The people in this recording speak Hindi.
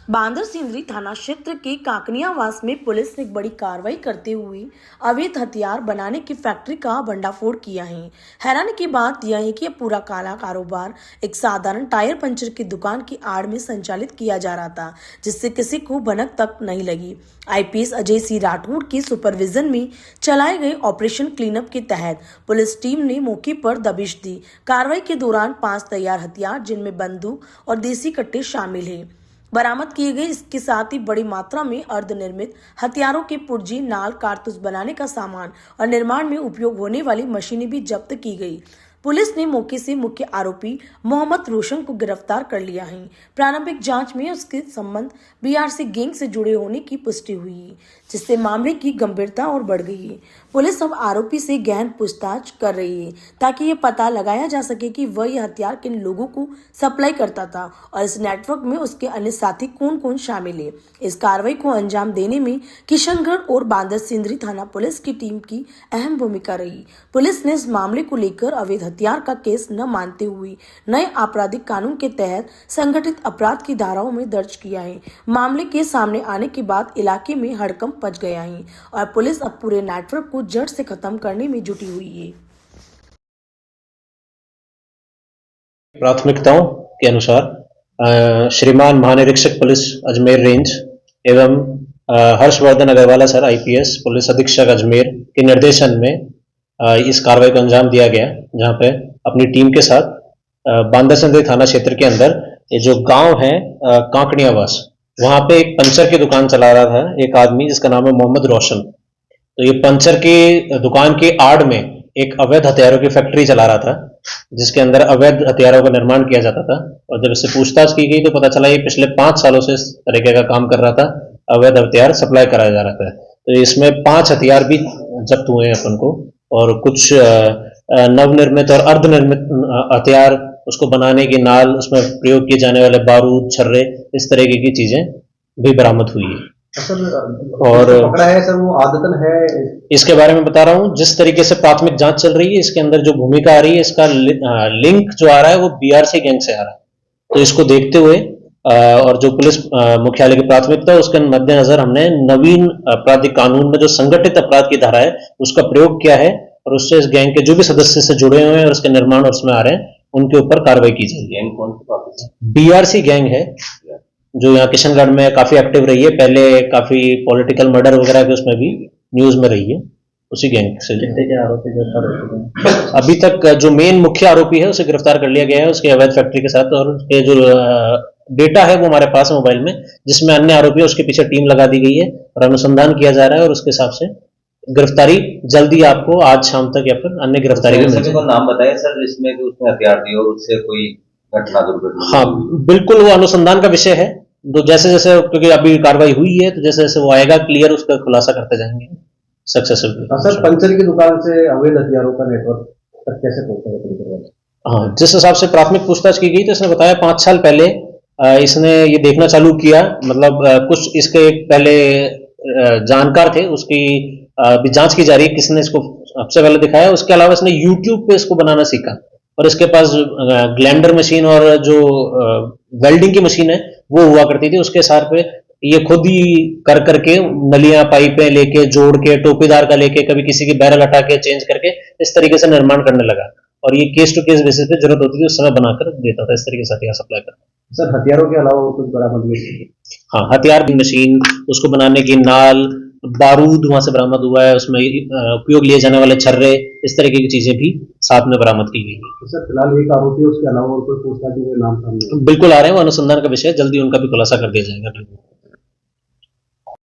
बांदर सिंदरी थाना क्षेत्र के काकनियावास में पुलिस ने एक बड़ी कार्रवाई करते हुए अवैध हथियार बनाने की फैक्ट्री का भंडाफोड़ किया है। हैरानी की बात यह है कि यह पूरा काला कारोबार एक साधारण टायर पंचर की दुकान की आड़ में संचालित किया जा रहा था, जिससे किसी को भनक तक नहीं लगी। आईपीएस अजय सिंह राठौड़ की सुपरविजन में चलाए गए ऑपरेशन क्लीनअप के तहत पुलिस टीम ने मौके पर दबिश दी। कार्रवाई के दौरान 5 तैयार हथियार जिनमें बंदूक और देसी कट्टे शामिल हैं बरामद किए गए। इसके साथ ही बड़ी मात्रा में अर्धनिर्मित हथियारों के पुर्जे, नाल, कारतूस बनाने का सामान और निर्माण में उपयोग होने वाली मशीनें भी जब्त की गई। पुलिस ने मौके से मुख्य आरोपी मोहम्मद रोशन को गिरफ्तार कर लिया है। प्रारंभिक जांच में उसके संबंध बीआरसी गैंग से जुड़े होने की पुष्टि हुई, जिससे मामले की गंभीरता और बढ़ गई है। पुलिस अब आरोपी से गहन पूछताछ कर रही है ताकि ये पता लगाया जा सके कि वह यह हथियार किन लोगों को सप्लाई करता था और इस नेटवर्क में उसके अन्य साथी कौन कौन शामिल है। इस कार्रवाई को अंजाम देने में किशनगढ़ और बांदर सिंदरी थाना पुलिस की टीम की अहम भूमिका रही। पुलिस ने इस मामले को लेकर अवैध हथियार का केस न मानते हुए नए आपराधिक कानून के तहत संगठित अपराध की धाराओं में दर्ज किया है। मामले के सामने आने के बाद इलाके में हड़कंप मच गया है और पुलिस अब पूरे नेटवर्क को जड़ से खत्म करने में जुटी हुई है। प्राथमिकताओं के अनुसार श्रीमान महानिरीक्षक पुलिस अजमेर रेंज एवं Harshvardhan Agrawala sir IPS police अधीक्षक अजमेर के निर्देशन में इस कार्रवाई को अंजाम दिया गया, जहां पे अपनी टीम के साथ बांदर सिंदरी थाना क्षेत्र के अंदर ये जो गांव है काकनियावास, वहां पे एक पंचर की दुकान चला रहा था एक आदमी जिसका नाम है मोहम्मद रोशन। तो ये पंचर की दुकान की आड़ में एक अवैध हथियारों की फैक्ट्री चला रहा था, जिसके अंदर अवैध हथियारों का निर्माण किया जाता था। और जब इससे पूछताछ की गई तो पता चला ये पिछले 5 सालों से इस तरीके का काम कर रहा था, अवैध हथियार सप्लाई कराया जा रहा था। तो इसमें 5 हथियार भी जब्त हुए हैं अपन को, और कुछ नवनिर्मित और अर्धनिर्मित हथियार, उसको बनाने की नाल, उसमें प्रयोग किए जाने वाले बारूद, छर्रे, इस तरीके की चीजें भी बरामद हुई है। सर, और पकड़ा है सर, वो आदतन है। इसके बारे में बता रहा हूँ, जिस तरीके से प्राथमिक जांच चल रही है, इसके अंदर जो भूमिका आ रही है, इसका लिंक जो आ रहा है वो बीआरसी गैंग से आ रहा है। तो इसको देखते हुए और जो पुलिस मुख्यालय की प्राथमिकता है, उसके मद्देनजर हमने नवीन आपराधिक कानून में जो संगठित अपराध की धारा है उसका प्रयोग किया है, और उससे इस गैंग के जो भी सदस्य से जुड़े हुए हैं और उसके निर्माण और उसमें आ रहे हैं, उनके ऊपर कार्रवाई की जाएगी। गैंग कौन सी? बीआरसी गैंग है जो यहाँ किशनगढ़ में काफी एक्टिव रही है, पहले काफी पॉलिटिकल मर्डर वगैरह के उसमें भी न्यूज में रही है। उसी गैंग से आरोपी गिरफ्तार हो चुके हैं? अभी तक जो मेन मुख्य आरोपी है उसे गिरफ्तार कर लिया गया है उसके अवैध फैक्ट्री के साथ, और उसके जो डेटा है वो हमारे पास है मोबाइल में, जिसमें अन्य आरोपी है उसके पीछे टीम लगा दी गई है और अनुसंधान किया जा रहा है, और उसके हिसाब से गिरफ्तारी जल्दी आपको आज शाम तक या फिर अन्य गिरफ्तारी भी मिल जाएगी। नाम बताए सर जिसमें उसने हथियार दिए और उससे कोई घटना दुर्घटना? हाँ बिल्कुल, वो अनुसंधान का विषय है। तो जैसे जैसे, क्योंकि अभी कार्रवाई हुई है, तो जैसे जैसे वो आएगा क्लियर, उसका खुलासा करते जाएंगे सक्सेसफुल। सर, पंचर की दुकान से अवैध हथियारों का नेटवर्क कैसे पहुंचा है? हाँ, जिस हिसाब से प्राथमिक पूछताछ की गई तो इसने बताया 5 साल पहले इसने ये देखना चालू किया, मतलब कुछ इसके पहले जानकार थे, उसकी भी जांच की जा रही है किसने इसको सबसे पहले दिखाया। उसके अलावा इसने यूट्यूब पे इसको बनाना सीखा, और इसके पास ग्लैंडर मशीन और जो वेल्डिंग की मशीन है वो हुआ करती थी। उसके साथ पे ये खुद ही कर करके नलियां पाइपें लेके जोड़ के, टोपीदार का लेके, कभी किसी की बैरल हटा के चेंज करके इस तरीके से निर्माण करने लगा, और ये केस टू केस बेसिस पे जरूरत होती थी उस समय बनाकर देता था, इस तरीके से हथियार सप्लाई करता। सर, हथियारों के अलावा कुछ बरामद हुई? हाँ, हथियार की मशीन, उसको बनाने की नाल, बारूद वहां से बरामद हुआ है, उसमें उपयोग लिए जाने वाले छर्रे, इस तरीके की चीजें भी साथ में बरामद की गई है। सर, फिलहाल एक आरोपी, उसके अलावा और कोई पूछताछ के नाम सामने? बिल्कुल आ रहे हैं, वो अनुसंधान का विषय, जल्दी उनका भी खुलासा कर दिया जाएगा।